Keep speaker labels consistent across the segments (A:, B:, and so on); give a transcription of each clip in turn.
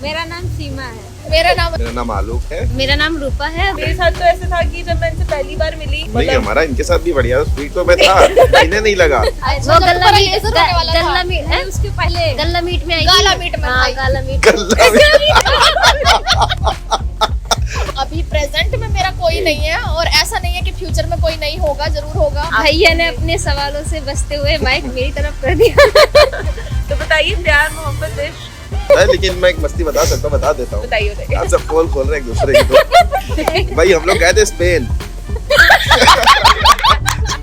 A: मेरा नाम सीमा है।
B: मेरा नाम
C: आलोक है।
A: मेरा नाम रूपा है।
B: मेरे साथ तो ऐसे था कि जब मैं इनसे पहली बार मिली,
C: नहीं हमारा इनके साथ भी बढ़िया स्पीड तो मैं था, इन्हें नहीं लगा।
A: वो गल्ला मीट है, उसके पहले गल्ला मीट में आई।
B: गाला मीट में
A: हाँ,
B: आई।
A: गाला मीट।
B: अभी प्रेजेंट में मेरा कोई नहीं है और ऐसा नहीं है कि फ्यूचर में कोई नहीं होगा, जरूर होगा।
A: भैया ने अपने सवालों से बचते हुए माइक मेरी तरफ कर दिया।
B: तो बताइए, प्यार मोहब्बत इश्क
C: लेकिन मैं एक मस्ती बता सकता हूँ, बता देता हूँ।
B: बताइए।
C: आप सब पोल खोल रहे हैं एक दूसरे की तो भाई हम लोग गए थे स्पेन।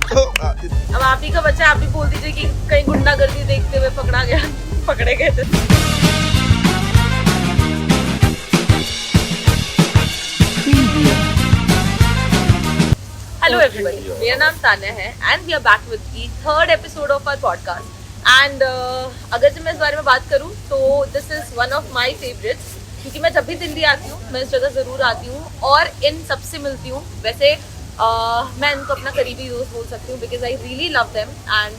C: तो
B: अब आप ही का बच्चा, आप भी बोल दीजिए कि कहीं गुंडागर्दी देखते हुए पकड़े गए थे। हेलो एवरीबॉडी, मेरा नाम तान्या है and we are back with the third episode of our podcast. And अगर जब मैं इस बारे में बात करूं तो this is one of my favourites, क्योंकि मैं जब भी दिल्ली आती हूँ मैं इस जगह ज़रूर आती हूँ और इन सबसे मिलती हूँ। वैसे मैं इनको अपना करीबी दोस्त बोल सकती हूँ because I really love them and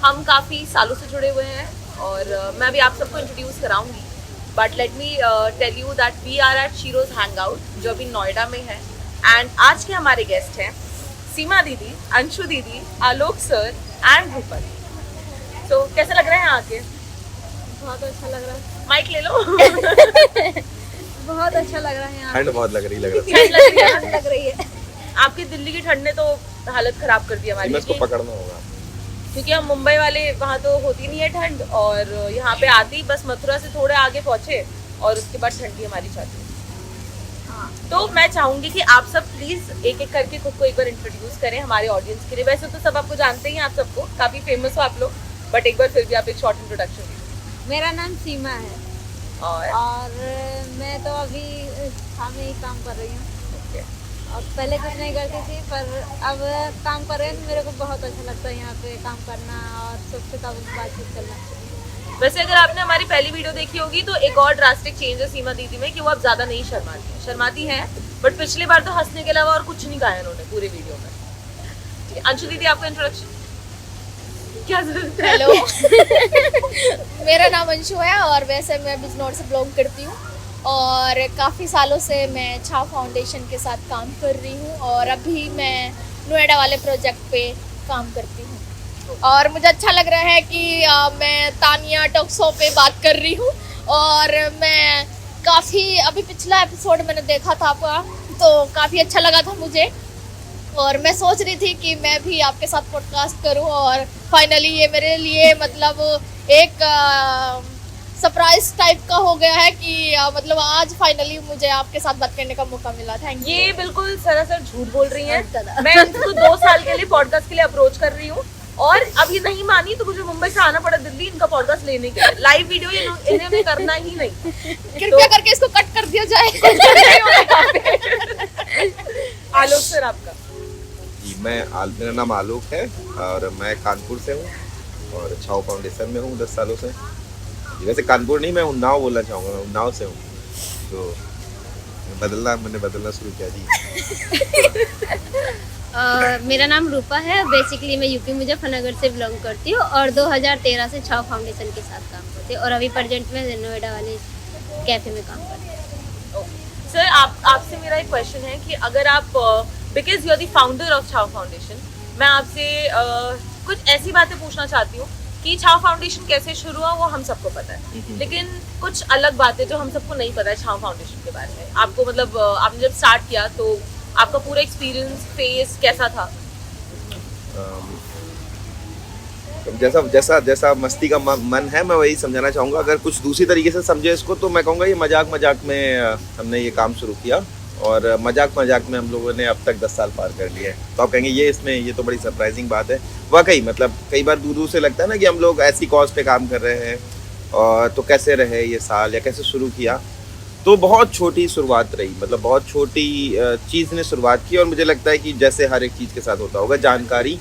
B: हम काफ़ी सालों से जुड़े हुए हैं और मैं भी आप सबको इंट्रोड्यूस कराऊंगी। But let me tell you that we are at Sheroes hang out जो अभी नोएडा में है। एंड आज के हमारे गेस्ट हैं सीमा दीदी, अंशु दीदी, आलोक सर एंड रूपा। तो कैसा लग रहा है आके?
A: बहुत अच्छा लग रहा है।
B: माइक ले लो।
A: बहुत अच्छा लग रहा है यहाँ।
C: ठंड बहुत लग रही
B: ठंड लग रही है।
A: है।
B: आपकी दिल्ली की ठंड ने तो हालत खराब कर दी हमारी,
C: इसको पकड़ना होगा
B: क्योंकि हम मुंबई वाले वहाँ तो होती नहीं है ठंड और यहाँ पे आते ही बस मथुरा से थोड़े आगे पहुँचे और उसके बाद ठंडी हमारी छाती। तो मैं चाहूंगी कि आप सब प्लीज एक एक करके खुद को एक बार इंट्रोड्यूस करें हमारे ऑडियंस के लिए। वैसे तो सब आपको जानते ही हैं, आप सबको काफी फेमस हो आप लोग, बट एक बार फिर भी आप एक शॉर्ट इंट्रोडक्शन दीजिए।
A: मेरा नाम सीमा है और मैं तो अभी शाम में ही काम कर रही हूँ। और पहले कुछ नहीं करती थी पर अब काम कर रहे हैं तो मेरे को बहुत अच्छा लगता है यहाँ पे काम करना और सबसे बातचीत करना।
B: वैसे अगर आपने हमारी पहली वीडियो देखी होगी तो एक और ड्रास्टिक चेंज है सीमा दीदी में कि वो अब ज्यादा नहीं शर्माती हैं, बट पिछली बार तो हंसने के अलावा और कुछ नहीं कहा उन्होंने पूरे वीडियो में। अंशु दीदी, आपका इंट्रोडक्शन क्या जरूरत है?
D: हेलो। मेरा नाम अंशु है और वैसे मैं बिजनौर से ब्लॉग करती हूँ और काफ़ी सालों से मैं छाव फाउंडेशन के साथ काम कर रही हूँ और अभी मैं नोएडा वाले प्रोजेक्ट पे काम करती हूँ। और मुझे अच्छा लग रहा है कि मैं तानिया टॉक शो पे बात कर रही हूँ और मैं काफ़ी अभी पिछला एपिसोड मैंने देखा था आपका तो काफ़ी अच्छा लगा था मुझे और मैं सोच रही थी कि मैं भी आपके साथ पॉडकास्ट करूँ और फाइनली ये मेरे लिए मतलब एक सरप्राइज टाइप का हो गया है कि मतलब आज फाइनली मुझे आपके साथ बात करने का मौका मिला। Thank you.
B: ये बिल्कुल सरासर झूठ बोल रही हैं। मैं इनको 2 साल के लिए पॉडकास्ट के लिए अप्रोच कर रही हूँ और अब ये नहीं मानी तो मुझे मुंबई से आना पड़ा दिल्ली इनका पॉडकास्ट लेने के लिए। लाइव वीडियो इन्हें भी करना ही नहीं।
D: कृपया करके इसको कट कर दिया जाए।
B: आलोक सर, आपका?
C: मेरा नाम आलोक है और मैं कानपुर से हूँ और छाव फाउंडेशन में हूँ 10 सालों से। वैसे कानपुर नहीं, मैं उन्नाव बोलना चाहूँगा, मैं उन्नाव से हूँ। तो मैंने बदलना शुरू किया जी।
A: मेरा नाम रूपा है। बेसिकली मैं यूपी मुजफ्फरनगर से बिलोंग करती हूँ और 2013 से छाव फाउंडेशन के साथ काम करती हूँ और अभी प्रेजेंट में नोएडा वाले कैफे में काम करती हूँ।
B: सर, आपसे मेरा एक क्वेश्चन है कि अगर आप because you are the founder of Chhaav foundation, मैं आपसे कुछ ऐसी बातें पूछना चाहती हूँ कि छाव फाउंडेशन कैसे शुरू हुआ वो हम सबको पता है, लेकिन कुछ अलग बातें जो हम सबको नहीं पता है छाव फाउंडेशन के बारे में। आपको मतलब आपने जब स्टार्ट किया तो आपका पूरा एक्सपीरियंस फेस कैसा था?
C: जैसा मस्ती का मन है मैं वही समझाना चाहूँगा। अगर कुछ दूसरी तरीके से समझे इसको तो मैं कहूँगा ये मजाक में हमने ये काम शुरू किया और मजाक में हम लोगों ने अब तक 10 साल पार कर लिए। तो आप कहेंगे ये तो बड़ी सरप्राइजिंग बात है। वाकई मतलब कई बार दूर से लगता है ना कि हम लोग ऐसी कॉज पे काम कर रहे हैं और तो कैसे रहे ये साल या कैसे शुरू किया। तो बहुत छोटी शुरुआत रही, मतलब बहुत छोटी चीज़ ने शुरुआत की और मुझे लगता है कि जैसे हर एक चीज़ के साथ होता होगा जानकारी,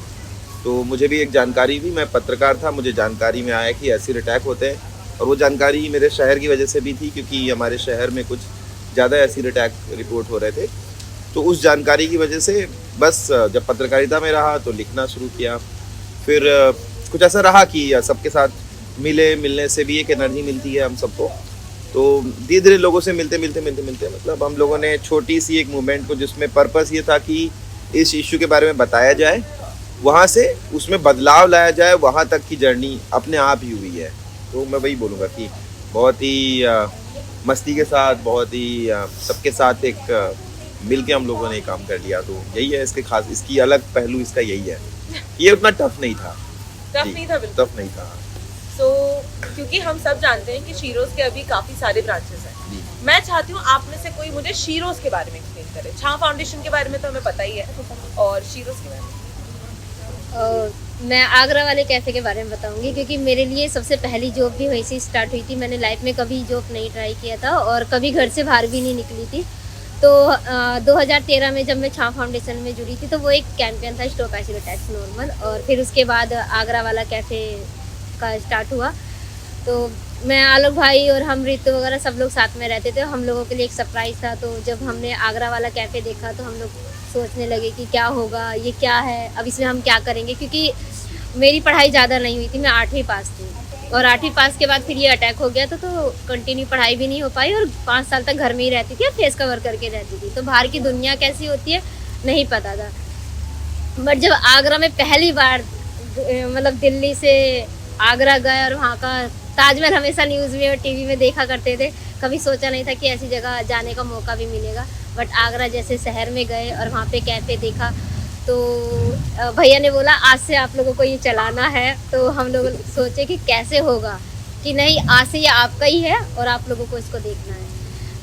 C: तो मुझे भी एक जानकारी थी। मैं पत्रकार था, मुझे जानकारी में आया कि एसिड अटैक होते हैं और वो जानकारी मेरे शहर की वजह से भी थी क्योंकि हमारे शहर में कुछ ज़्यादा एसिड अटैक रिपोर्ट हो रहे थे। तो उस जानकारी की वजह से बस जब पत्रकारिता में रहा तो लिखना शुरू किया। फिर कुछ ऐसा रहा कि सबके साथ मिलने से भी एक एनर्जी मिलती है हम सबको। तो धीरे धीरे लोगों से मिलते मतलब हम लोगों ने छोटी सी एक मूवमेंट को, जिसमें पर्पस ये था कि इस इश्यू के बारे में बताया जाए, वहाँ से उसमें बदलाव लाया जाए, वहाँ तक की जर्नी अपने आप ही हुई है। तो मैं वही बोलूँगा कि बहुत ही मस्ती के साथ, बहुत ही सबके साथ एक मिल के हम लोगों ने ये काम कर लिया। तो यही है इसके खास, इसकी अलग पहलू इसका यही है, ये उतना टफ नहीं था।
B: टफ नहीं था, बिल्कुल
C: टफ नहीं था।
B: तो क्योंकि हम सब जानते हैं कि शीरोज के अभी काफी सारे ब्रांचेस हैं, मैं चाहती हूँ आप में से कोई मुझे शीरोज के बारे में एक्सप्लेन करे। छाव फाउंडेशन के बारे में तो हमें पता ही है, और शीरोज के बारे में
E: मैं आगरा वाले कैफ़े के बारे में बताऊंगी, क्योंकि मेरे लिए सबसे पहली जॉब भी वहीं से स्टार्ट हुई थी। मैंने लाइफ में कभी जॉब नहीं ट्राई किया था और कभी घर से बाहर भी नहीं निकली थी। तो 2013 में जब मैं छाव फाउंडेशन में जुड़ी थी, तो वो एक कैंपेन था स्टॉप एसिड अटैक्स नॉर्मल, और फिर उसके बाद आगरा वाला कैफ़े का स्टार्ट हुआ। तो मैं, आलोक भाई और हम रितु वगैरह सब लोग साथ में रहते थे। हम लोगों के लिए एक सरप्राइज़ था। तो जब हमने आगरा वाला कैफ़े देखा तो हम लोग सोचने लगे कि क्या होगा, ये क्या है, अब इसमें हम क्या करेंगे, क्योंकि मेरी पढ़ाई ज़्यादा नहीं हुई थी, मैं 8वीं पास थी, और 8वीं पास के बाद फिर ये अटैक हो गया तो कंटिन्यू पढ़ाई भी नहीं हो पाई, और 5 साल तक घर में ही रहती थी और फेस कवर करके रहती थी। तो बाहर की दुनिया कैसी होती है नहीं पता था। बट जब आगरा में पहली बार मतलब दिल्ली से आगरा गए, और वहाँ का ताजमहल हमेशा न्यूज़ में और टीवी में देखा करते थे, कभी सोचा नहीं था कि ऐसी जगह जाने का मौका भी मिलेगा। बट आगरा जैसे शहर में गए और वहाँ पे कैफ़े देखा, तो भैया ने बोला आज से आप लोगों को ये चलाना है। तो हम लोग सोचे कि कैसे होगा, कि नहीं आज से ये आपका ही है और आप लोगों को इसको देखना है।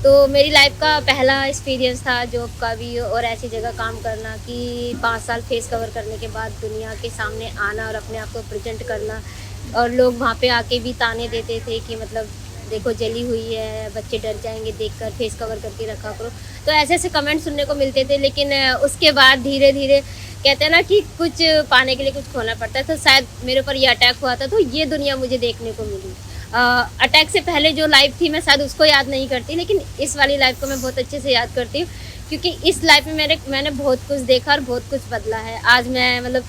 E: तो मेरी लाइफ का पहला एक्सपीरियंस था जॉब का भी, और ऐसी जगह काम करना कि 5 साल फेस कवर करने के बाद दुनिया के सामने आना और अपने आप को प्रेजेंट करना। और लोग वहाँ पे आके भी ताने देते थे कि मतलब देखो जली हुई है, बच्चे डर जाएंगे देखकर, फेस कवर करके रखा करो। तो ऐसे ऐसे कमेंट सुनने को मिलते थे। लेकिन उसके बाद धीरे धीरे कहते हैं ना कि कुछ पाने के लिए कुछ खोना पड़ता है, तो शायद मेरे ऊपर ये अटैक हुआ था तो ये दुनिया मुझे देखने को मिली। अटैक से पहले जो लाइफ थी मैं शायद उसको याद नहीं करती, लेकिन इस वाली लाइफ को मैं बहुत अच्छे से याद करती हूँ, क्योंकि इस लाइफ में मैंने बहुत कुछ देखा और बहुत कुछ बदला है। आज मैं मतलब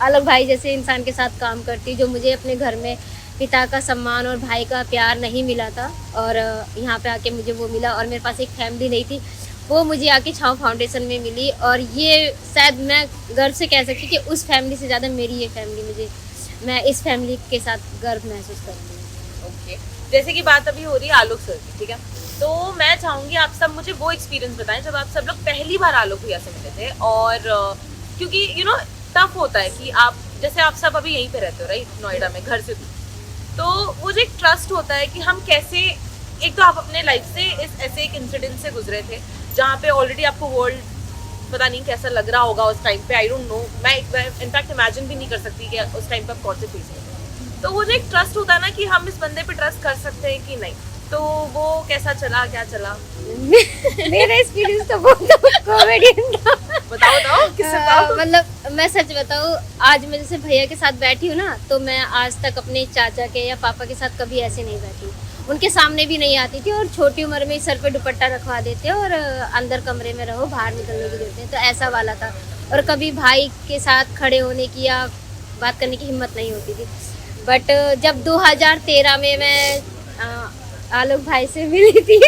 E: आलोक भाई जैसे इंसान के साथ काम करती हूँ, जो मुझे अपने घर में पिता का सम्मान और भाई का प्यार नहीं मिला था, और यहाँ पे आके मुझे वो मिला। और मेरे पास एक फैमिली नहीं थी, वो मुझे आके छाव फाउंडेशन में मिली। और ये शायद मैं गर्व से कह सकती कि उस फैमिली से ज़्यादा मेरी ये फैमिली, मैं इस फैमिली के साथ गर्व महसूस करती हूँ।
B: ओके, जैसे कि बात अभी हो रही है आलोक सर की, ठीक है, तो मैं चाहूँगी आप सब मुझे वो एक्सपीरियंस बताएं जब आप सब लोग पहली बार आलोक भैया से मिले थे। और क्योंकि यू नो टफ होता है कि आप जैसे आप सब अभी यहीं पे रहते हो राइट, नोएडा में घर से, तो वो जो एक ट्रस्ट होता है कि हम कैसे, एक तो आप अपने लाइफ से इस ऐसे एक इंसिडेंट से गुजरे थे जहाँ पे ऑलरेडी आपको वर्ल्ड पता नहीं कैसा लग रहा होगा उस टाइम पे, आई डोंट नो, मैं इनफैक्ट इमेजिन भी नहीं कर सकती कि उस टाइम पे आप कौन से फेस में। तो वो जो एक ट्रस्ट होता है ना कि हम इस बंदे पे ट्रस्ट कर सकते हैं कि नहीं, तो वो कैसा चला, क्या चला?
E: मेरा एक्सपीरियंस तो बहुत कॉमेडियन था।
B: बताओ किससे बताओ?
E: मतलब मैं सच बताऊँ, आज मैं जैसे भैया के साथ बैठी हूँ ना, तो मैं आज तक अपने चाचा के या पापा के साथ कभी ऐसे नहीं बैठी, उनके सामने भी नहीं आती थी। और छोटी उम्र में सर पे दुपट्टा रखवा देते और अंदर कमरे में रहो, बाहर निकलने की देते हैं, तो ऐसा वाला था। और कभी भाई के साथ खड़े होने की या बात करने की हिम्मत नहीं होती थी। बट जब 2013 में मैं आलोक भाई से मिली थी,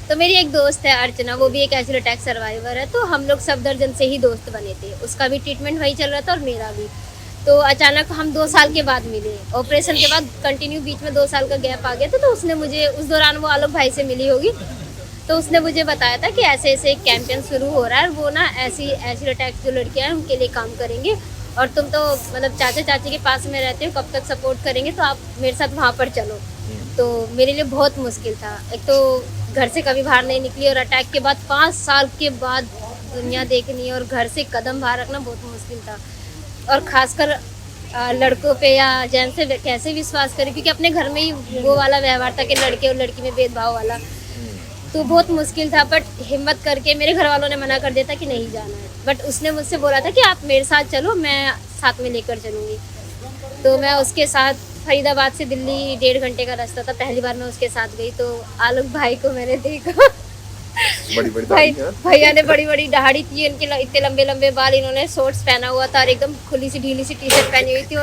E: तो मेरी एक दोस्त है अर्चना, वो भी एक एसिड अटैक सर्वाइवर है, तो हम लोग सफदरजंग से ही दोस्त बने थे। उसका भी ट्रीटमेंट वही चल रहा था और मेरा भी। तो अचानक हम 2 साल के बाद मिले, ऑपरेशन के बाद कंटिन्यू बीच में 2 साल का गैप आ गया था। तो उसने मुझे, उस दौरान वो आलोक भाई से मिली होगी, तो उसने मुझे बताया था कि ऐसे ऐसे एक कैंपेन शुरू हो रहा है, वो ना ऐसी एसिड अटैक जो लड़कियाँ हैं उनके लिए काम करेंगे, और तुम तो मतलब चाचा चाची के पास में रहते हो, कब तक सपोर्ट करेंगे, तो आप मेरे साथ वहाँ पर चलो। तो मेरे लिए बहुत मुश्किल था, एक तो घर से कभी बाहर नहीं निकली, और अटैक के बाद 5 साल के बाद दुनिया देखनी और घर से कदम बाहर रखना बहुत मुश्किल था। और खासकर लड़कों पे या जेंट्स से कैसे विश्वास करें, क्योंकि अपने घर में ही वो वाला व्यवहार था कि लड़के और लड़की में भेदभाव वाला, तो बहुत मुश्किल था। बट हिम्मत करके मेरे घर वालों ने मना कर दिया था कि नहीं जाना है, बट उसने मुझसे बोला था कि आप मेरे साथ चलो, मैं साथ में लेकर चलूँगी। तो मैं उसके साथ, फरीदाबाद से दिल्ली 1.5 घंटे का रास्ता था, पहली बार मैं उसके साथ गई। तो आलोक भाई को मैंने देखा, भैया ने बड़ी बड़ी दाढ़ी थी, उनके इतने लंबे लंबे बाल, इन्होंने शॉर्ट्स पहना हुआ था और एकदम खुली सी ढीली सी टी शर्ट पहनी हुई थी,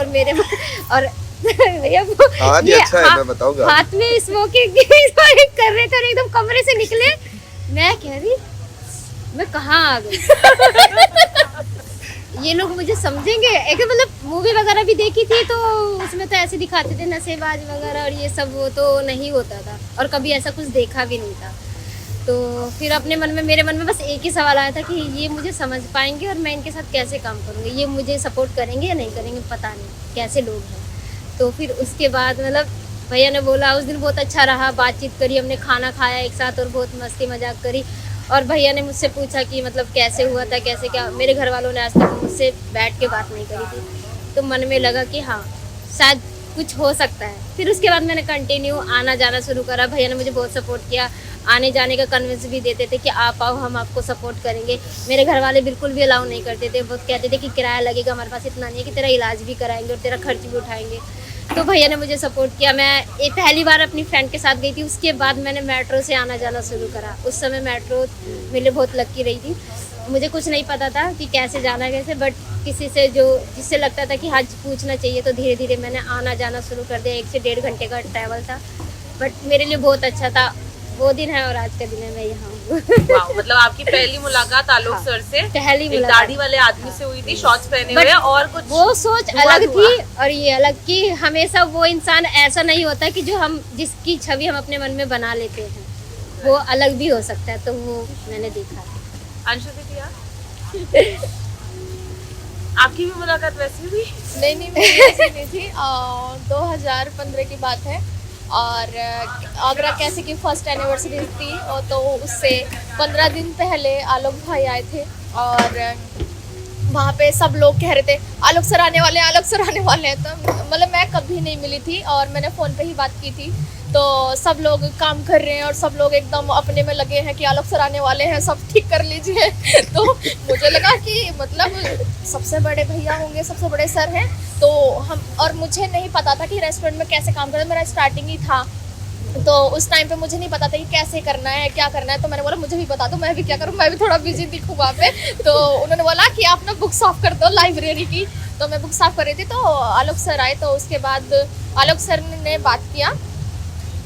E: और भैया
C: हाँ नहीं, अच्छा है, मैं बताऊंगा।
E: हाथ में स्मोकिंग कर रहे थे और एकदम कमरे से निकले, मैं कह रही मैं कहाँ आ गई। ये लोग मुझे समझेंगे? एक मतलब मूवी वगैरह भी देखी थी तो उसमें तो ऐसे दिखाते थे नशेबाज वगैरह और ये सब, वो तो नहीं होता था और कभी ऐसा कुछ देखा भी नहीं था। तो फिर अपने मन में, मेरे मन में बस एक ही सवाल आया था कि ये मुझे समझ पाएंगे और मैं इनके साथ कैसे काम करूँगी, ये मुझे सपोर्ट करेंगे या नहीं करेंगे, पता नहीं कैसे लोग हैं। तो फिर उसके बाद मतलब भैया ने बोला, उस दिन बहुत अच्छा रहा, बातचीत करी, हमने खाना खाया एक साथ और बहुत मस्ती मजाक करी। और भैया ने मुझसे पूछा कि मतलब कैसे हुआ था, कैसे क्या। मेरे घर वालों ने आज तक मुझसे बैठ के बात नहीं करी थी, तो मन में लगा कि हाँ शायद कुछ हो सकता है। फिर उसके बाद मैंने कंटिन्यू आना जाना शुरू करा। भैया ने मुझे बहुत सपोर्ट किया, आने जाने का कन्विंस भी देते थे कि आप आओ, हम आपको सपोर्ट करेंगे। मेरे घर वाले बिल्कुल भी अलाउ नहीं करते थे, वो कहते थे कि किराया लगेगा, हमारे पास इतना नहीं है कि तेरा इलाज भी कराएंगे और तेरा खर्च भी उठाएंगे। तो भैया ने मुझे सपोर्ट किया। मैं पहली बार अपनी फ्रेंड के साथ गई थी, उसके बाद मैंने मेट्रो से आना जाना शुरू करा। उस समय मेट्रो मेरे लिए बहुत लकी रही थी, मुझे कुछ नहीं पता था कि कैसे जाना है कैसे, बट किसी से जिससे लगता था कि हाँ पूछना चाहिए, तो धीरे धीरे मैंने आना जाना शुरू कर दिया। 1 से 1.5 घंटे का ट्रैवल था, बट मेरे लिए बहुत अच्छा था। वो दिन है और आज का दिन है, मैं यहाँ हूँ।
B: वाह, मतलब आपकी पहली मुलाकात आलोक सर से
E: पहली
B: एक
E: मुलाकात
B: दाढ़ी वाले आदमी से हुई थी, शॉर्ट्स पहने
E: But
B: हुए, और कुछ
E: वो सोच
B: हुआ
E: अलग
B: हुआ।
E: थी और ये अलग कि हमेशा वो इंसान ऐसा नहीं होता कि जो हम जिसकी छवि हम अपने मन में बना लेते हैं, वो अलग भी हो सकता है। तो वो मैंने देखा।
B: अंशु दीदी आपकी भी मुलाकात वैसी हुई?
D: नहीं मेरी ऐसी नहीं थी। 2015 की बात है और आगरा कैसे की फर्स्ट एनिवर्सरी थी, और तो उससे 15 दिन पहले आलोक भाई आए थे और वहाँ पे सब लोग कह रहे थे आलोक सर आने वाले हैं, आलोक सर आने वाले हैं। तो मतलब मैं कभी नहीं मिली थी और मैंने फ़ोन पे ही बात की थी, तो सब लोग काम कर रहे हैं और सब लोग एकदम अपने में लगे हैं कि आलोक सर आने वाले हैं, सब ठीक कर लीजिए। तो मुझे लगा कि मतलब सबसे बड़े भैया होंगे, सबसे बड़े सर हैं, तो हम, और मुझे नहीं पता था कि रेस्टोरेंट में कैसे काम करना है, मेरा स्टार्टिंग ही था, तो उस टाइम पे मुझे नहीं पता था कि कैसे करना है, क्या करना है। तो मैंने बोला मुझे भी बता दो, मैं भी क्या करूँ, मैं भी थोड़ा बिजी दिखूँ वहाँ पे। तो उन्होंने बोला कि आप ना बुक साफ कर दो लाइब्रेरी की, तो मैं बुक साफ कर रही थी, तो आलोक सर आए। तो उसके बाद आलोक सर ने बात किया,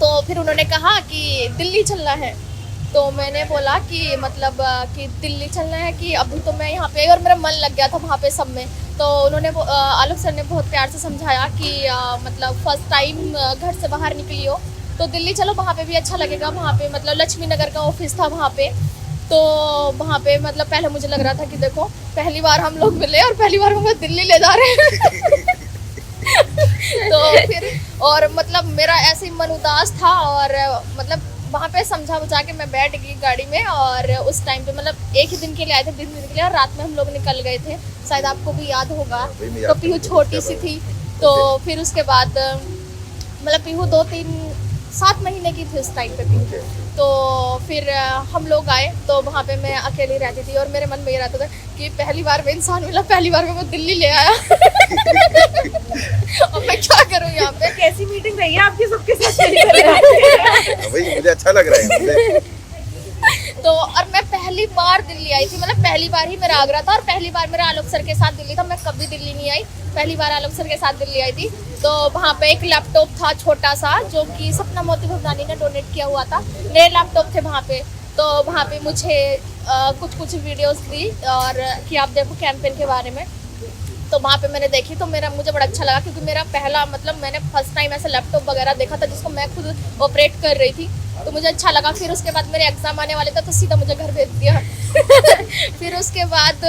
D: तो फिर उन्होंने कहा कि दिल्ली चलना है। तो मैंने बोला कि मतलब कि दिल्ली चलना है कि अभी तो मैं यहाँ पे, और मेरा मन लग गया था वहाँ पे सब में। तो उन्होंने आलोक सर ने बहुत प्यार से समझाया कि मतलब फर्स्ट टाइम घर से बाहर निकली हो तो दिल्ली चलो, वहाँ पे भी अच्छा लगेगा। वहाँ पे मतलब लक्ष्मी नगर का ऑफिस था वहाँ पे, तो वहाँ पे मतलब पहले मुझे लग रहा था कि देखो पहली बार हम लोग मिले और पहली बार हमें दिल्ली ले जा रहे हैं। तो फिर और मतलब मेरा ऐसे ही मन उदास था और मतलब वहाँ पे समझा बुझा के मैं बैठ गई गाड़ी में। और उस टाइम पे मतलब एक ही दिन के लिए आए थे, 20 दिन के लिए, और रात में हम लोग निकल गए थे, शायद आपको भी याद होगा। तो पीहू छोटी सी थी, तो फिर उसके बाद मतलब पीहू 7 महीने की थी उस टाइम पे पीहू। तो फिर हम लोग आए, तो वहाँ पे मैं अकेली रहती थी और मेरे मन में ये रहता था कि पहली बार में इंसान मिला, पहली बार में वो दिल्ली ले आया। अब मैं क्या करूँ यहाँ पे।
B: कैसी मीटिंग रही है आपकी सबके साथ?
C: भाई मुझे अच्छा लग रहा है मुझे।
D: तो और मैं पहली बार दिल्ली आई थी, मतलब पहली बार ही मेरा आगरा था और पहली बार मेरा आलोक सर के साथ दिल्ली था। मैं कभी दिल्ली नहीं आई, पहली बार आलोक सर के साथ दिल्ली आई थी। तो वहाँ पे एक लैपटॉप था छोटा सा, जो कि सपना मोती भवनानी ने डोनेट किया हुआ था, नए लैपटॉप थे वहाँ पे। तो वहाँ पे मुझे कुछ वीडियोस दी और कि आप देखो कैंपेन के बारे में। तो वहाँ पे मैंने देखी, तो मुझे बड़ा अच्छा लगा, क्योंकि मेरा पहला मतलब मैंने फर्स्ट टाइम ऐसा लैपटॉप वगैरह देखा था जिसको मैं खुद ऑपरेट कर रही थी, तो मुझे अच्छा लगा। फिर उसके बाद मेरे एग्ज़ाम आने वाले थे, तो सीधा मुझे घर भेज दिया। फिर उसके बाद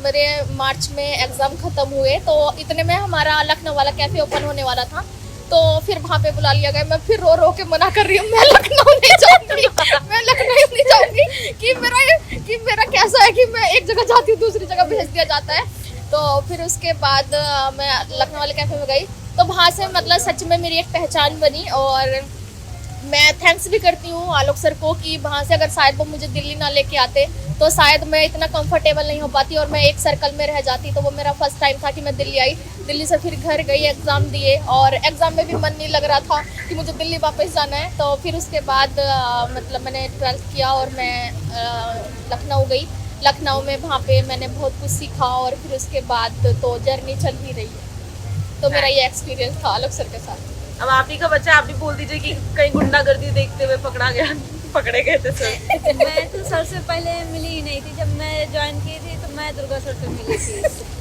D: मेरे मार्च में एग्ज़ाम ख़त्म हुए, तो इतने में हमारा लखनऊ वाला कैफ़े ओपन होने वाला था, तो फिर वहाँ पे बुला लिया गया। मैं फिर रो रो के मना कर रही हूँ, मैं लखनऊ नहीं जाऊँगी, मैं लखनऊ नहीं जाऊँगी, कि मेरा कैसा है कि मैं एक जगह जाती हूँ दूसरी जगह भेज दिया जाता है। तो फिर उसके बाद मैं लखनऊ वाले कैफ़े में गई, तो वहाँ से मतलब सच में मेरी एक पहचान बनी। और मैं थैंक्स भी करती हूँ आलोक सर को कि वहाँ से अगर शायद वो मुझे दिल्ली ना लेके आते तो शायद मैं इतना कंफर्टेबल नहीं हो पाती और मैं एक सर्कल में रह जाती। तो वो मेरा फर्स्ट टाइम था कि मैं दिल्ली आई, दिल्ली से फिर घर गई, एग्ज़ाम दिए, और एग्ज़ाम में भी मन नहीं लग रहा था कि मुझे दिल्ली वापस जाना है। तो फिर उसके बाद मतलब मैंने 12th किया और मैं लखनऊ गई। लखनऊ में वहाँ पे मैंने बहुत कुछ सीखा और फिर उसके बाद तो जर्नी चल ही रही है। तो मेरा ये एक्सपीरियंस था आलोक सर के साथ।
B: अब आप ही का बच्चा, आप भी बोल दीजिए कि कहीं गुंडागर्दी देखते हुए पकड़े गए थे सर।
A: मैं तो सर से पहले मिली ही नहीं थी। जब मैं ज्वाइन की थी तो मैं दुर्गा सर से मिली थी,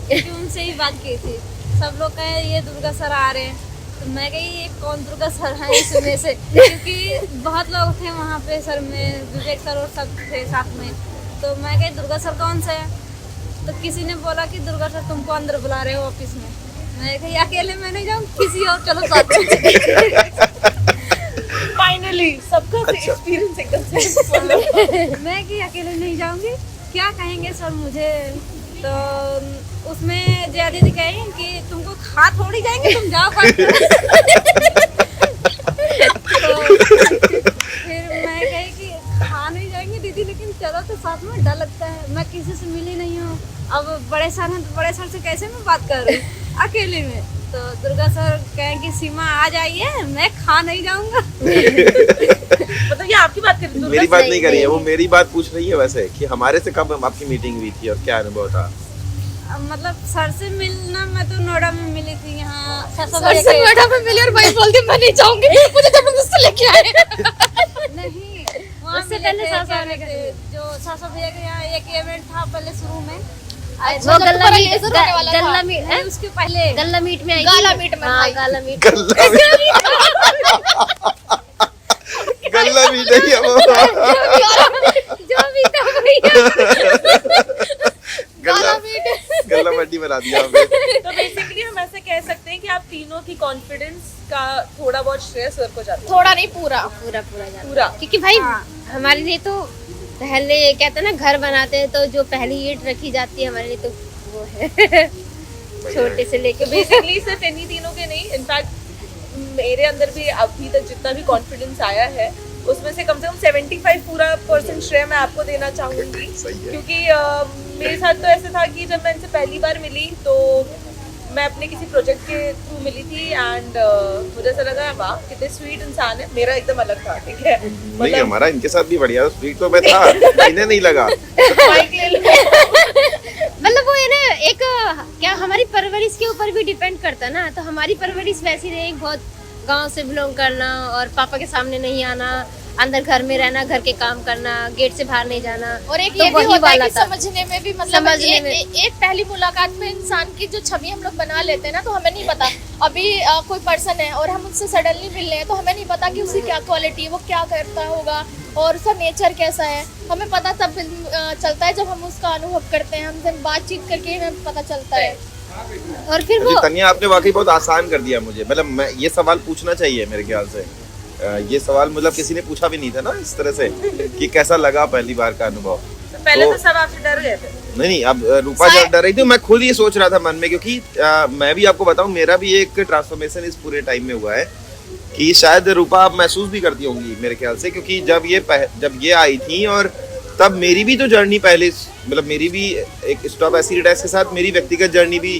A: क्योंकि उनसे ही बात की थी। सब लोग कहे ये दुर्गा सर आ रहे हैं, तो मैं कही ये कौन दुर्गा सर है इसमें से, क्योंकि बहुत लोग थे वहाँ पे सर में, विवेक सर और सब थे साथ में। तो मैं कही दुर्गा सर कौन सा है, तो किसी ने बोला कि दुर्गा सर तुमको अंदर बुला रहे हो ऑफिस में। मैं कही अकेले मैं नहीं जाऊँ, किसी और चलो साथ में।
B: फाइनली सबका एक्सपीरियंस एकदम से
A: मैं कि अकेले नहीं जाऊंगी, क्या कहेंगे सर मुझे। तो उसमें जया दीदी कहें कि तुमको खा थोड़ी जाएंगे, तुम जाओ तो फिर मैं कही कि खा नहीं जाएंगे दीदी, लेकिन चलो तो साथ में डर लगता है। मैं किसी से मिली नहीं हूँ, अब बड़े सर हैं तो बड़े सर से कैसे मैं बात कर रही हूँ अकेले में। तो दुर्गा सर कहें कि सीमा आ जाइए, मैं खा नहीं जाऊंगा।
B: मतलब ये आपकी बात कर रही
C: मेरी बात नहीं करी है, वो मेरी बात पूछ रही है वैसे कि हमारे से कब आपकी मीटिंग हुई थी और क्या अनुभव था।
A: मतलब सर से मिलना, मैं तो नोएडा में मिली थी, यहाँ
D: सर से नोएडा में मिली और वही बोलती मैं नहीं जाऊंगी, मुझे जबरदस्ती लेके आए।
A: नहीं, वहाँ
E: उससे
A: मिले
E: पहले
A: थे,
E: सासा
A: क्या
E: ने
A: कहते हैं, जो सासा भैया के यहाँ एक इवेंट था पहले शुरू में।
E: वो गल्ला मीट
A: नहीं, उसके पहले
E: गल्ला मीट में आई
D: गाला मीट में आई।
E: गाला मीट
C: गल्ला भी नहीं है वो,
E: जो भी था भैया
C: गल्ला मंडी बना दिया हमें।
B: तो बेसिकली हम ऐसे कह सकते हैं कि आप तीनों की कॉन्फिडेंस का थोड़ा बहुत श्रेय सर को जाता है।
D: थोड़ा नहीं पूरा
E: जाता
B: पूरा,
E: क्योंकि भाई हमारे लिए तो पहले कहते हैं ना घर बनाते हैं तो जो पहली ईंट रखी जाती है हमारे लिए तो वो है छोटे से लेके
B: बेसिकली सिर्फ इन्हीं तीनों के नहीं, इनफैक्ट मेरे अंदर भी अभी तक जितना भी कॉन्फिडेंस आया है उसमें से कम 75 पूरा % श्रेय मैं आपको देना चाहूंगी।
C: सही है।
B: क्योंकि मेरे साथ तो ऐसे था कि जब मैं इनसे पहली बार मिली तो मैं अपने किसी प्रोजेक्ट के थ्रू मिली थी एंड मुझे ऐसा लगा वाह कितने स्वीट इंसान है। मेरा एकदम अलग था, ठीक है,
C: नहीं हमारा इनके साथ भी बढ़िया स्वीट तो मैं था, इन्हें नहीं लगा।
E: मतलब वो है ना, एक क्या हमारी परवरिश के ऊपर भी डिपेंड करता ना। तो हमारी परवरिश वैसी रही, बहुत गांव से बिलोंग करना और पापा के सामने नहीं आना, अंदर घर में रहना, घर के काम करना, गेट से बाहर नहीं जाना।
D: और एक
E: तो
D: ये भी होता है कि
E: था।
D: समझने में भी मतलब एक पहली मुलाकात में इंसान की जो छवि हम लोग बना लेते हैं ना, तो हमें नहीं पता अभी कोई पर्सन है और हम उससे सडनली मिल रहे हैं तो हमें नहीं पता कि उसकी क्या क्वालिटी है, वो क्या करता होगा और उसका नेचर कैसा है। हमें पता तब चलता है जब हम उसका अनुभव करते हैं, हमसे बातचीत करके हमें पता चलता है।
E: और फिर वो
C: तनिया आपने वाकई बहुत आसान कर दिया मुझे, मतलब मैं ये सवाल पूछना चाहिए मेरे ख्याल से। ये सवाल मतलब किसी ने पूछा भी नहीं था ना इस तरह से कि कैसा लगा पहली बार का अनुभव।
B: पहले तो सब आपसे डर गए थे।
C: नहीं अब रूपा जब डर रही थी मैं खुद ये सोच रहा था मन में, क्योंकि मैं भी आपको बताऊं मेरा भी एक ट्रांसफॉर्मेशन इस पूरे टाइम में हुआ है कि शायद रूपा आप महसूस भी करती होंगी मेरे ख्याल से, क्योंकि जब ये आई थी और तब मेरी भी तो जर्नी पहले, मतलब मेरी भी एक स्टॉप एसिडिटाइज के साथ मेरी व्यक्तिगत जर्नी भी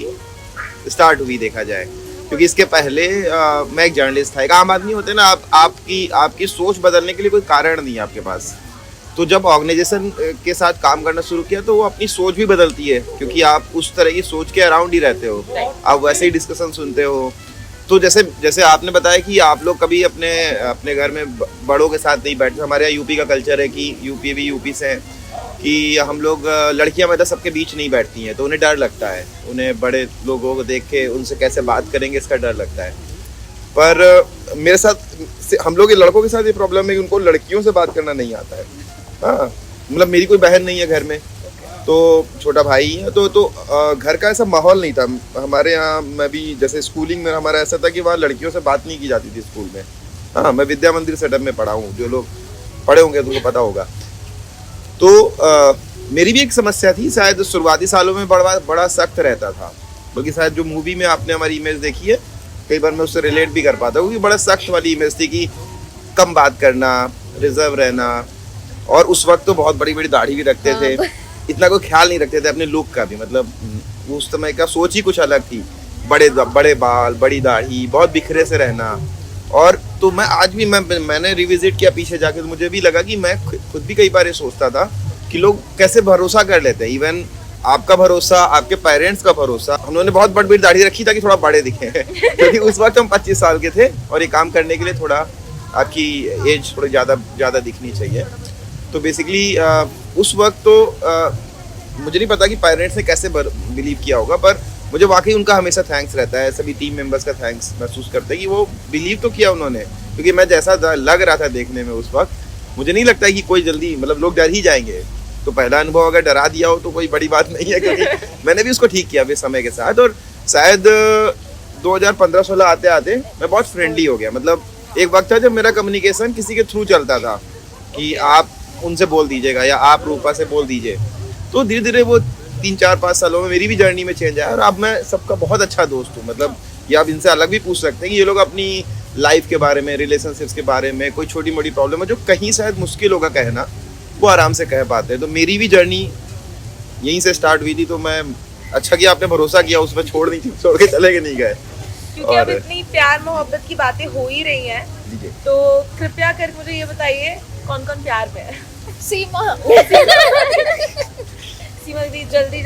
C: स्टार्ट हुई देखा जाए। क्योंकि इसके पहले मैं एक जर्नलिस्ट था, एक आम आदमी होते ना, आपकी सोच बदलने के लिए कोई कारण नहीं है आपके पास। तो जब ऑर्गेनाइजेशन के साथ काम करना शुरू किया तो वो अपनी सोच भी बदलती है, क्योंकि आप उस तरह की सोच के अराउंड ही रहते हो, आप वैसे ही डिस्कशन सुनते हो। तो जैसे आपने बताया कि आप लोग कभी अपने घर में बड़ों के साथ नहीं बैठते। हमारे यहाँ यूपी का कल्चर है कि यूपी से है कि हम लोग लड़कियां मतलब सबके बीच नहीं बैठती हैं, तो उन्हें डर लगता है, उन्हें बड़े लोगों को देख के उनसे कैसे बात करेंगे इसका डर लगता है। पर मेरे साथ हम लोग के लड़कों के साथ ये प्रॉब्लम है कि उनको लड़कियों से बात करना नहीं आता है। हाँ, मतलब मेरी कोई बहन नहीं है घर में, तो छोटा भाई है, तो घर का ऐसा माहौल नहीं था हमारे यहाँ। मैं भी जैसे स्कूलिंग में हमारा ऐसा था कि वहाँ लड़कियों से बात नहीं की जाती थी स्कूल में। हाँ, मैं विद्या मंदिर सेटअप में पढ़ा हूँ, जो लोग पढ़े होंगे तो उनको पता होगा। तो मेरी भी एक समस्या थी, शायद शुरुआती सालों में बड़ा सख्त रहता था, बल्कि शायद जो मूवी में आपने हमारी इमेज देखी है कई बार मैं उससे रिलेट भी कर पाता हूँ, क्योंकि बड़ा सख्त वाली इमेज थी कि कम बात करना, रिजर्व रहना, और उस वक्त तो बहुत बड़ी बड़ी दाढ़ी भी रखते थे, इतना कोई ख्याल नहीं रखते थे अपने लुक का भी, मतलब उस समय का सोच ही कुछ अलग थी। बड़े बाल, बड़ी दाढ़ी, बहुत बिखरे से रहना। और तो मैं आज भी मैंने रिविजिट किया पीछे जाके, तो मुझे भी लगा कि मैं खुद भी कई बार ये सोचता था कि लोग कैसे भरोसा कर लेते हैं। इवन आपका भरोसा, आपके पेरेंट्स का भरोसा। उन्होंने बहुत बड़ी दाढ़ी रखी ताकि थोड़ा बड़े दिखे क्योंकि उस वक्त हम 25 साल के थे और ये काम करने के लिए थोड़ा आपकी एज थोड़ी ज़्यादा दिखनी चाहिए। तो बेसिकली उस वक्त तो मुझे नहीं पता कि पेरेंट्स ने कैसे बिलीव किया होगा, पर मुझे वाकई उनका हमेशा थैंक्स रहता है। सभी टीम मेंबर्स का थैंक्स महसूस करते हैं कि वो बिलीव तो किया उन्होंने, क्योंकि मैं जैसा लग रहा था देखने में उस वक्त, मुझे नहीं लगता है कि कोई जल्दी मतलब लोग डर ही जाएंगे। तो पहला अनुभव अगर डरा दिया हो तो कोई बड़ी बात नहीं है, क्योंकि मैंने भी उसको ठीक किया भी समय के साथ। और शायद 2015-16 आते आते मैं बहुत फ्रेंडली हो गया। मतलब एक वक्त था जब मेरा कम्युनिकेशन किसी के थ्रू चलता था कि आप उनसे बोल दीजिएगा या आप रूपा से बोल दीजिए। तो धीरे धीरे वो 3-4-5 सालों में मेरी भी जर्नी में चेंज आया और अब मैं सबका बहुत अच्छा दोस्त हूँ। मतलब ये आप इनसे अलग भी पूछ सकते हैं कि ये लोग अपनी लाइफ के बारे में, रिलेशनशिप्स के बारे में, कोई छोटी मोटी प्रॉब्लम है जो कहीं शायद मुश्किल होगा कहना, वो आराम से कह पाते हैं। तो मेरी भी जर्नी यहीं से स्टार्ट हुई थी। तो मैं अच्छा कि आपने भरोसा किया, उसमें छोड़ के चले नहीं गए।
B: क्योंकि अब इतनी प्यार मोहब्बत की बातें हो ही रही हैं, तो कृपया कर मुझे ये बताइए कौन कौन प्यार में है?
D: सीमा
B: सीमा दी जल्दी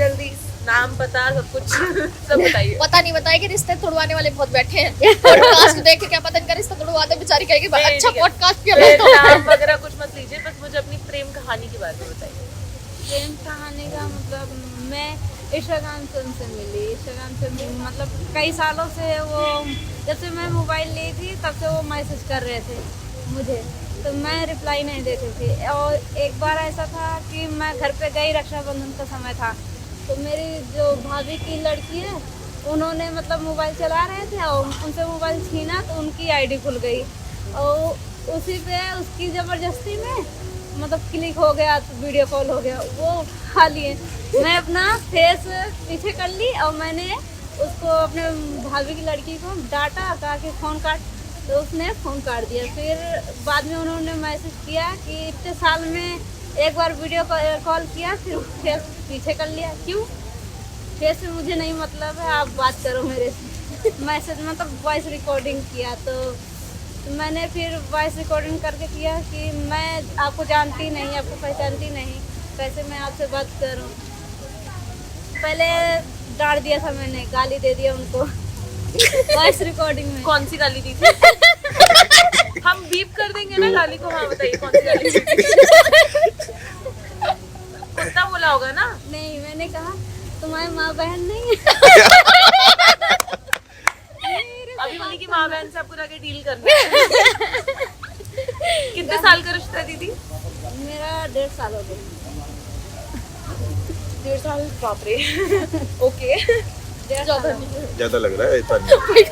B: नाम पता सब कुछ सब बताइए।
D: पता नहीं बताया कि रिश्ते तोड़वाने वाले बहुत बैठे हैं। पॉडकास्ट देख के क्या पता इनका रिश्ता तोड़वा दे, बेचारी कहेगी अच्छा पॉडकास्ट किया मैं तो।
B: नाम वगैरह कुछ मत लीजिए, बस मुझे अपनी प्रेम कहानी के बारे में बताइए।
A: प्रेम कहानी का मतलब मैं इंस्टाग्राम से उनसे मिली। मतलब कई सालों से वो, जब से मैं मोबाइल ली थी तब से वो मैसेज कर रहे थे मुझे, तो मैं रिप्लाई नहीं देती थी। और एक बार ऐसा था कि मैं घर पे गई, रक्षाबंधन का समय था, तो मेरी जो भाभी की लड़की है उन्होंने मतलब मोबाइल चला रहे थे और उनसे मोबाइल छीना तो उनकी आईडी खुल गई और उसी पे उसकी ज़बरदस्ती में मतलब क्लिक हो गया, तो वीडियो कॉल हो गया, वो उठा लिए। मैं अपना फेस पीछे कर ली और मैंने उसको, अपने भाभी की लड़की को डांटा, कहा कि फ़ोन काट, तो उसने फ़ोन काट दिया। फिर बाद में उन्होंने मैसेज किया कि इतने साल में एक बार वीडियो कॉल किया, फिर फेस पीछे कर लिया, क्यों? फेस से मुझे नहीं मतलब है, आप बात करो मेरे से। मैसेज मतलब वॉइस रिकॉर्डिंग किया, तो मैंने फिर वॉइस रिकॉर्डिंग करके किया कि मैं आपको जानती नहीं, आपको पहचानती नहीं, कैसे मैं आपसे बात करूं। पहले डांट दिया था मैंने, गाली दे दिया उनको वॉइस रिकॉर्डिंग में।
B: कौन सी गाली दी थी? हम बीप कर देंगे ना गाली को। हाँ बताइए कौन सी गाली दी थी? कुत्ता बोला होगा ना?
A: नहीं, मैंने कहा तुम्हारी माँ बहन नहीं है।
B: अभी उन्हीं की माँ बहन से आपको जाके डील करना है। कितने साल का रिश्ता है दीदी?
A: मेरा 1.5 साल हो गया।
B: 1.5 साल? बाप रे। ओके,
C: ज्यादा लग रहा है इतना नहीं।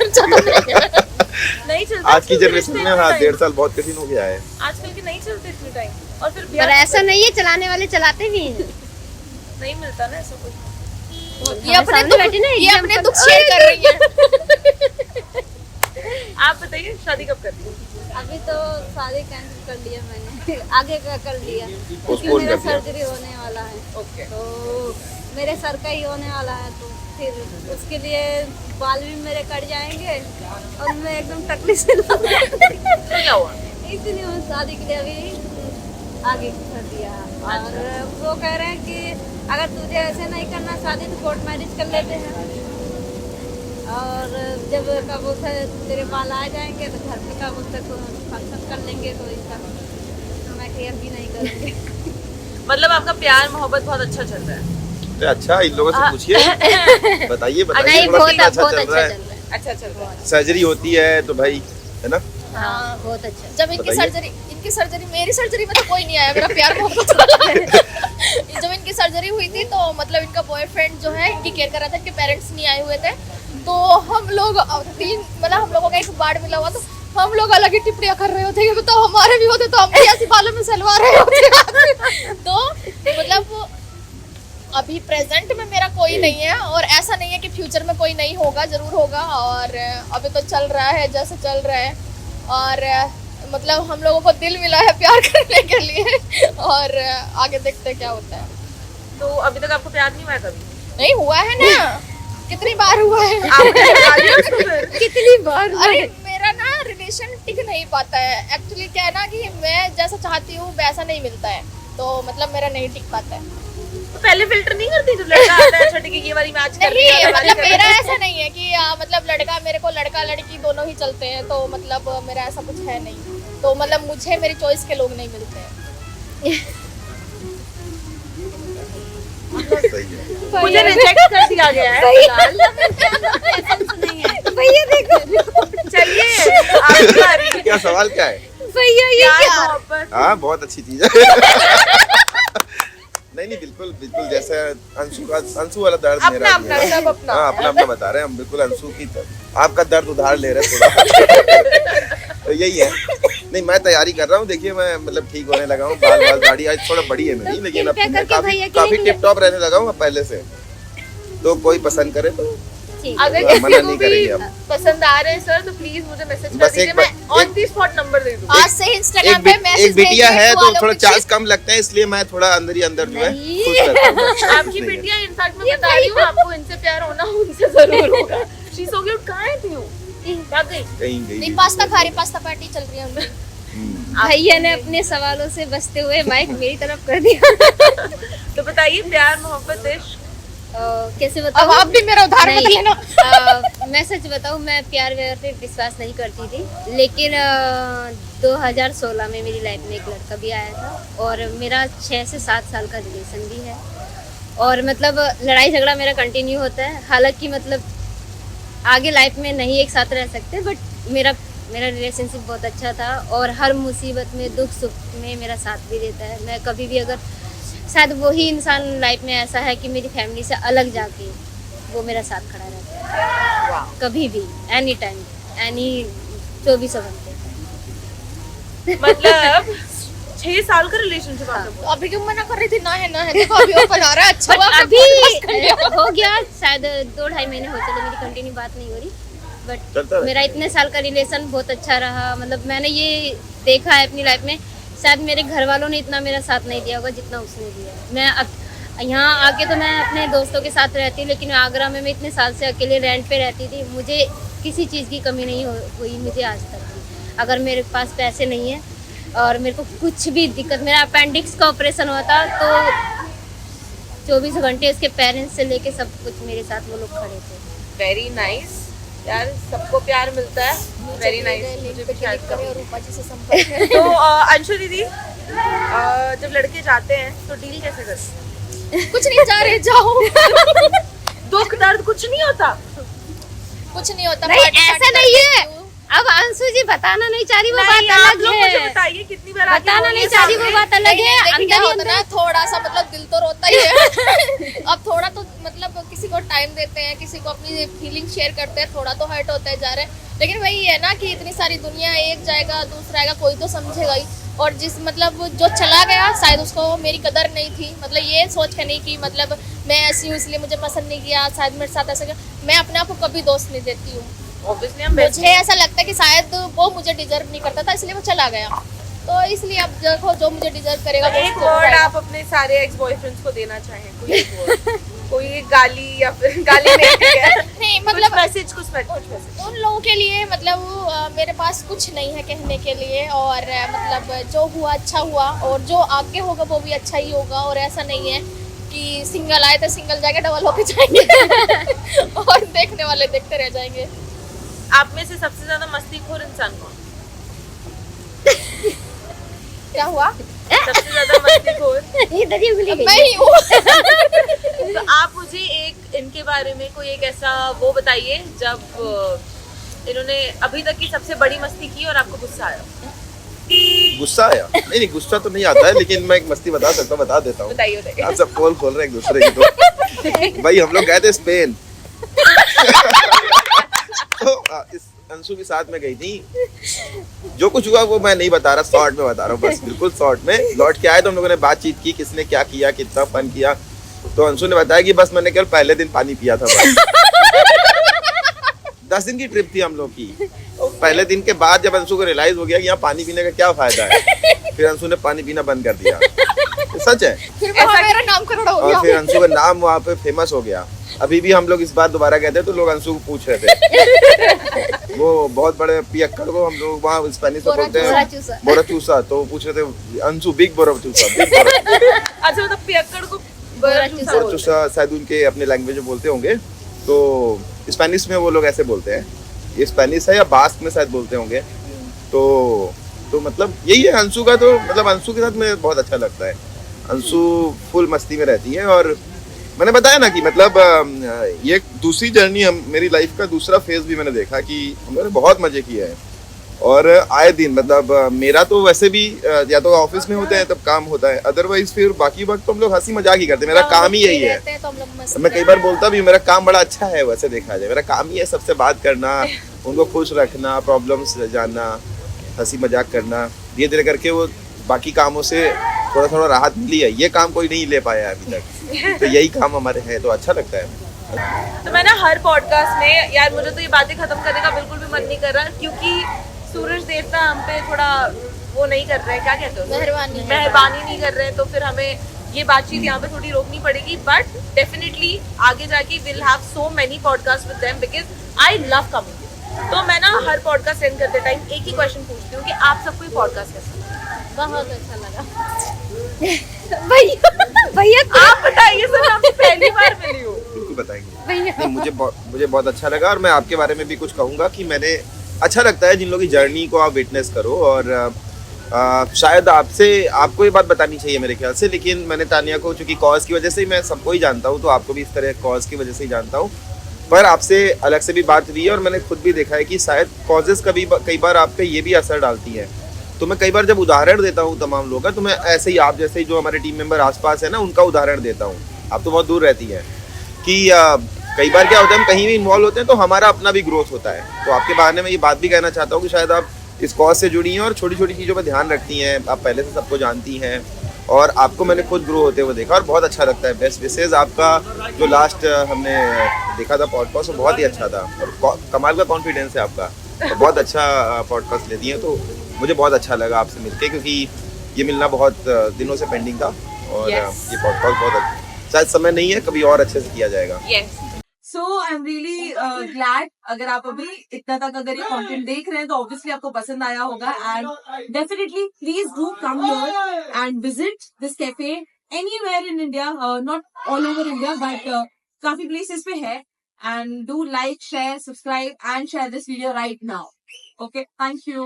B: नहीं चलता
C: आज की जनरेशन में। हाँ, 1.5 साल बहुत कठिन हो गया है।
B: आजकल के नहीं चलते इतने टाइम। और फिर
E: पर ऐसा नहीं है, चलाने वाले चलाते भी हैं।
B: नहीं मिलता ना ऐसा कुछ।
D: ये अपने दुख शेयर कर रही है।
B: आप बताइए शादी कब कर दी?
A: अभी तो शादी कैंसिल कर लिया मैंने, आगे का कर लिया, क्योंकि
C: Postpone
A: मेरा
C: कर दिया।
A: सर्जरी होने वाला है।
B: ओके।
A: तो मेरे सर का ही होने वाला है, तो फिर उसके लिए बाल भी मेरे कट जाएंगे और मैं एकदम टकली से
B: तो क्या हुआ?
A: इसलिए मैं शादी के लिए अभी आगे कर दिया। और वो कह रहे हैं कि अगर तुझे ऐसे नहीं करना शादी तो कोर्ट मैरिज कर लेते हैं, और जब कब उसे तेरे बाल आ जाएंगे तो घर पे कब उससे फंक्शन कर लेंगे कोई सा। तो मैं कहीं अभी नहीं करूँगी।
B: मतलब आपका प्यार मोहब्बत बहुत अच्छा चल रहा है?
C: अच्छा, इन लोगों से पूछिए। बताइए
E: नहीं,
C: थोड़ा
E: बहुत
C: कितना
E: अच्छा चल रहा है।
B: अच्छा चल रहा है।
C: सर्जरी होती है तो भाई, है ना?
E: हाँ, बहुत अच्छा।
D: जब इनकी
C: बताइए।
D: सर्जरी मेरी सर्जरी में तो कोई नहीं आया, मेरा प्यार मोहब्बत वाला है। जब इनकी सर्जरी हुई थी तो मतलब इनका बॉयफ्रेंड जो है इनकी केयर कर रहा था, इनके पेरेंट्स नहीं आए हुए थे, तो हम लोग हम लोगों का एक बाड़ मिला हुआ, तो हम लोग अलग ही टिप्पणियां कर रहे होते कि तो हमारे भी होते तो हम भी ऐसी बालों में सलवा रहे होते। तो मतलब अभी प्रेजेंट में मेरा कोई नहीं है, और ऐसा नहीं है कि फ्यूचर में कोई नहीं होगा, जरूर होगा। और अभी तो चल रहा है जैसे चल रहा है, और मतलब हम लोगों को दिल मिला है प्यार करने के लिए, और आगे देखते हैं क्या होता है।
B: तो अभी तक आपको प्यार नहीं हुआ है कभी?
D: नहीं हुआ है ना, कितनी बार हुआ है।
E: कितनी बार?
D: अरे मेरा ना रिलेशन टिक नहीं पाता है एक्चुअली। क्या है ना कि मैं जैसा चाहती हूँ वैसा नहीं मिलता है, तो मतलब मेरा नहीं टिक पाता है।
B: तो पहले फिल्टर नहीं करती जो लड़का आता है छठ की ये वाली मैच कर रही
D: नहीं
B: है
D: मतलब मेरा ऐसा नहीं है कि मतलब लड़का मेरे को लड़का लड़की दोनों ही चलते हैं, तो मतलब मेरा ऐसा कुछ है नहीं, तो मतलब मुझे मेरी चॉइस के लोग नहीं मिलते हैं।
C: सही है।
B: मुझे रिजेक्ट कर दिया गया है फिलहाल।
E: भैया देखो,
B: चलिए आपकी बारी।
C: क्या सवाल क्या है?
E: भैया ये
B: प्यार मोहब्बत
C: हाँ बहुत अच्छी चीज है। नहीं बिल्कुल बिल्कुल, जैसे अंशु वाला दर्द
B: अपना
C: मेरा भी
B: अपना
C: है।
B: सब अपना
C: हाँ अपना बता रहे हैं हम, बिल्कुल अंशु की आपका दर्द उधार ले रहे हैं थोड़ा। तो यही है। नहीं मैं तैयारी कर रहा हूँ, देखिए मैं मतलब ठीक होने लगा हूँ, बाल दाढ़ी आज थोड़ा बड़ी है मेरी, लेकिन अब मैं काफी टिप टॉप रहने लगा हूँ पहले से। तो कोई पसंद करे तो
B: अगर
C: मना
B: किसी
C: नहीं
B: को भी
C: करेंगे हम।
B: पसंद आ रहे हैं सर तो प्लीज मुझे मैसेज कर
C: बस
B: दीजिए,
C: एक
B: मैं
C: बार-
B: ऑन दी स्पॉट नंबर दे दूँ।
D: आज से इंस्टाग्राम पे मैसेज
C: एक बिटिया है तो थोड़ा चार्ज कम लगता है, इसलिए मैं थोड़ा अंदर ही अंदर जो है खुश रहता हूँ।
B: आपकी बेटियां इनफैक्ट मैं बता रही हूँ आपको इनसे प्यार होना उनसे जरूर होगा। शी सो क्यूट, कहाँ है तू? क्या गई?
C: कहीं गई
D: नहीं पास्ता खा रही, पास्ता पार्टी चल रही है उनकी।
E: भैया ने अपने सवालों से बचते हुए माइक मेरी तरफ कर दिया।
B: तो बताइए प्यार मोहब्बत इश्क
E: कैसे
D: अब
E: बताऊं?
D: आप भी मेरा उधार मत
E: नहीं,
D: लेना।
E: मैं सच बताऊं, मैं प्यार व्यार पे विश्वास नहीं करती थी, लेकिन 2016 में मेरी लाइफ में एक लड़का भी आया था और मेरा 6 से 7 साल का रिलेशन भी है। और मतलब लड़ाई झगड़ा मेरा कंटिन्यू होता है, हालांकि मतलब आगे लाइफ में नहीं एक साथ रह सकते, बट मेरा रिलेशनशिप बहुत अच्छा था और हर मुसीबत में दुख सुख में मेरा साथ भी देता है। मैं कभी भी अगर शायद वही इंसान लाइफ में ऐसा है कि मेरी फैमिली से अलग जाके वो मेरा साथ खड़ा रहता है कभी भी, एनी टाइम, एनी 24 घंटे।
B: मतलब 6 साल का रिलेशनशिप आप लोगों
D: तो अभी क्यों मना कर रही थी? ना है देखो अभी ओपन आ रहा है। अच्छा हुआ
E: अभी हो गया शायद 2-2.5 महीने हो चले, मेरी कंटिन्यू बात नहीं हो रही,
C: चलता
E: बट
C: रहता
E: मेरा इतने साल का रिलेशन बहुत अच्छा रहा। मतलब मैंने ये देखा है अपनी लाइफ में, शायद मेरे घर वालों ने इतना मेरा साथ नहीं दिया होगा जितना उसने दिया है। मैं यहाँ आके तो मैं अपने दोस्तों के साथ रहती, लेकिन आगरा में मैं इतने साल से अकेले रेंट पे रहती थी, मुझे किसी चीज़ की कमी नहीं हुई मुझे आज तक भी। अगर मेरे पास पैसे नहीं है और मेरे को कुछ भी दिक्कत, मेरा अपेंडिक्स का ऑपरेशन हुआ था तो 24 घंटे उसके पेरेंट्स से लेके सब कुछ मेरे साथ वो लोग खड़े थे।
B: वेरी नाइस यार, सबको प्यार मिलता है। वेरी नाइस, मुझे भी शायद
D: करे
B: कभी।
D: और ऊपर जी से संपर्क है।
B: तो अंशु दीदी जब लड़के जाते हैं तो डील कैसे करते
D: कुछ नहीं, जा रहे जाओ।
B: हैं? दुख दर्द कुछ नहीं होता।
D: कुछ नहीं होता।
E: नहीं,
D: पार्टी
E: ऐसा
D: कर
E: नहीं है।
D: देती हूँ।
E: अब अंशु जी बताना नहीं चाह रही, वो
B: नहीं,
E: बात
B: आप
E: अलग
B: लोग मुझे
E: है।
B: बताइए कितनी बार आके
E: बताना
B: बोलिए
E: नहीं चाह रही, वो
B: सामने।
E: बात अलग है।
D: लेकिन क्या
E: अंदर ही
D: होता है ना,
E: अंदर
D: थोड़ा सा मतलब दिल तो रोता ही है। अब थोड़ा तो मतलब किसी को टाइम देते हैं, किसी को अपनी फीलिंग शेयर करते हैं, थोड़ा तो हर्ट होता है जा रहे हैं। लेकिन वही है ना कि इतनी सारी दुनिया, एक जाएगा दूसरा आएगा, कोई तो समझेगा ही। और जिस मतलब जो चला गया शायद उसको मेरी कदर नहीं थी, मतलब ये सोच के नहीं कि मतलब मैं ऐसी हूँ इसलिए मुझे पसंद नहीं किया, शायद मेरे साथ ऐसा किया। मैं अपने आप को कभी दोस्त नहीं देती हूँ।
B: Obviously हम best
D: मुझे ऐसा लगता है कि शायद वो मुझे डिजर्व नहीं करता था, इसलिए वो चला गया। तो इसलिए अब देखो जो मुझे डिजर्व करेगा वो
B: एक
D: उसको
B: वर्ड
D: मिलेगा।
B: आप अपने सारे एक्स बॉयफ्रेंड्स को देना चाहें, कोई एक word, कोई एक गाली या फिर गाली नहीं है।
D: नहीं
B: मतलब
D: मतलब
B: मैसेज कुछ मैसेज
D: उन लोगों के लिए मतलब मेरे पास कुछ नहीं है कहने के लिए, और मतलब जो हुआ अच्छा हुआ और जो आगे होगा वो भी अच्छा ही होगा। और ऐसा नहीं है कि सिंगल आए तो सिंगल जाके डबल होके जाएंगे और देखने वाले देखते रह जाएंगे।
B: आप में से सबसे ज्यादा मस्तीखोर इंसान कौन?
D: क्या हुआ?
B: सबसे ज्यादा मस्तीखोर
E: इधर ही भूली
D: मैं
E: गई।
D: ही हूँ।
B: तो आप मुझे एक इनके बारे में कोई एक ऐसा वो बताइए जब इन्होंने अभी तक की सबसे बड़ी मस्ती की और आपको गुस्सा आया।
C: गुस्सा आया? नहीं गुस्सा तो नहीं आता है, लेकिन मैं एक मस्ती बता सकता हूँ, बता देता हूँ।
B: बताइए बताइए।
C: आप सब पोल खोल रहे हैं एक दूसरे की। तो भाई हम लोग गए थे स्पेन। तो इस अंशु के साथ में गई थी। जो कुछ हुआ वो मैं नहीं बता रहा, शॉर्ट में बता रहा हूँ, बस बिल्कुल शॉर्ट में। लौट के आए तो हम लोगों ने बातचीत की, किसने क्या किया, कितना फन किया। तो अंशु ने बताया कि बस मैंने केवल पहले दिन पानी पिया था बस। 10 दिन की ट्रिप थी हम लोग की। पहले दिन के बाद जब अंशु को रियलाइज हो गया कि यहाँ पानी पीने का क्या फायदा है, फिर अंशु ने पानी पीना बंद कर दिया। सच है।
D: फिर वहाँ मेरा नाम करोड़ हो
C: और
D: गया।
C: फिर अंशु का नाम वहाँ पे फेमस हो गया। अभी भी हम लोग इस बार दोबारा गए थे तो लोग अंशु को पूछ रहे थे। वो बहुत बड़े पियक्कड़ को हम लोग वहाँ स्पेनिश में बोलते
E: बोराचूसा।
C: हैं बोराचूसा, तो वो पूछ रहे थे अंशु बिग बोराचूसा, बिग बोराचूसा।
B: अच्छा मतलब पियक्कड़ को
C: बोराचूसा शायद उनके अपने लैंग्वेज में बोलते होंगे, तो स्पेनिश में वो लोग ऐसे बोलते हैं। ये स्पेनिश है या बास्क में शायद बोलते होंगे। तो मतलब यही है अंशु का। तो मतलब अंशु के साथ मुझे बहुत अच्छा लगता है। अंशु फुल मस्ती में रहती है और मैंने बताया ना कि मतलब ये दूसरी जर्नी मेरी लाइफ का दूसरा फेज भी मैंने देखा कि हमने बहुत मजे किए हैं। और आए दिन मतलब मेरा तो वैसे भी या तो ऑफिस में होते हैं तब काम होता है, अदरवाइज फिर बाकी वक्त तो हम लोग हंसी मजाक ही करते हैं। मेरा काम ही यही है।
D: तो हम लोग मस्त
C: मैं कई बार बोलता भी मेरा काम बड़ा अच्छा है, वैसे देखा जाए मेरा काम ही है सबसे बात करना, उनको खुश रखना, प्रॉब्लम्स जानना, हंसी मजाक करना। धीरे धीरे करके वो बाकी कामों से थोड़ा थोड़ा राहत मिली है। ये काम कोई नहीं ले पाया अभी तक, तो यही काम हमारे हैं, तो अच्छा लगता है।
B: तो मैं ना हर पॉडकास्ट में यार मुझे तो ये बातें खत्म करने का बिल्कुल भी मन नहीं कर रहा, क्योंकि सूरज देवता हम पे थोड़ा वो नहीं कर रहे हैं, क्या कहते हो, मेहरबानी नहीं कर रहे हैं। तो फिर हमें ये बातचीत यहाँ पे थोड़ी रोकनी पड़ेगी, बट डेफिनेटली आगे जाके will have so many podcast with them because I love coming. तो मैं ना हर पॉडकास्ट सेंड करते टाइम एक ही क्वेश्चन पूछती हूँ कि आप सबको ये पॉडकास्ट कैसा लगा?
A: बहुत अच्छा लगा।
D: भैया
B: आप बताइए सर, मैं आपसे पहली बार मिली हूँ।
C: बिल्कुल बताएंगे। नहीं, मुझे बहुत अच्छा लगा और मैं आपके बारे में भी कुछ कहूँगा कि मैंने अच्छा लगता है जिन लोगों की जर्नी को आप विटनेस करो। और शायद आपको ये बात बतानी चाहिए मेरे ख्याल से, लेकिन मैंने तानिया को चूंकि कॉज की वजह से ही मैं सबको ही जानता हूँ, तो आपको भी इस तरह कॉज की वजह से ही जानता हूँ। पर आपसे अलग से भी बात हुई है और मैंने खुद भी देखा है कि शायद कॉजेज कई बार आप पे ये भी असर डालती है। तो मैं कई बार जब उदाहरण देता हूँ तमाम लोगों का, तो मैं ऐसे ही आप जैसे ही जो हमारे टीम मेंबर आसपास है ना, उनका उदाहरण देता हूँ। आप तो बहुत दूर रहती है कि कई बार क्या होता है हम कहीं भी इन्वॉल्व होते हैं तो हमारा अपना भी ग्रोथ होता है। तो आपके बहाने में ये बात भी कहना चाहता हूँ कि शायद आप इस कॉज से जुड़ी हैं और छोटी छोटी चीज़ों पर ध्यान रखती हैं। आप पहले से सबको जानती हैं और आपको मैंने खुद ग्रो होते हुए देखा और बहुत अच्छा लगता है। बेस्ट विशेष आपका जो लास्ट हमने देखा था पॉडकास्ट, वो बहुत ही अच्छा था और कमाल का कॉन्फिडेंस है आपका और बहुत अच्छा पॉडकास्ट लेती हैं। तो मुझे बहुत अच्छा लगा आपसे मिलके, क्योंकि ये मिलना बहुत दिनों से पेंडिंग था और ये पॉडकास्ट बहुत अच्छा, शायद समय नहीं है, कभी और अच्छे से किया जाएगा।
B: सो आई एम रियली ग्लैड अगर आप अभी इतना तक अगर ये कंटेंट देख रहे हैं तो ऑब्वियसली आपको पसंद आया होगा। And definitely please do come here and visit this cafe anywhere in India, not all over India but काफी प्लेसेस पे है। And do like, share, subscribe and share this video right now. Okay, thank you.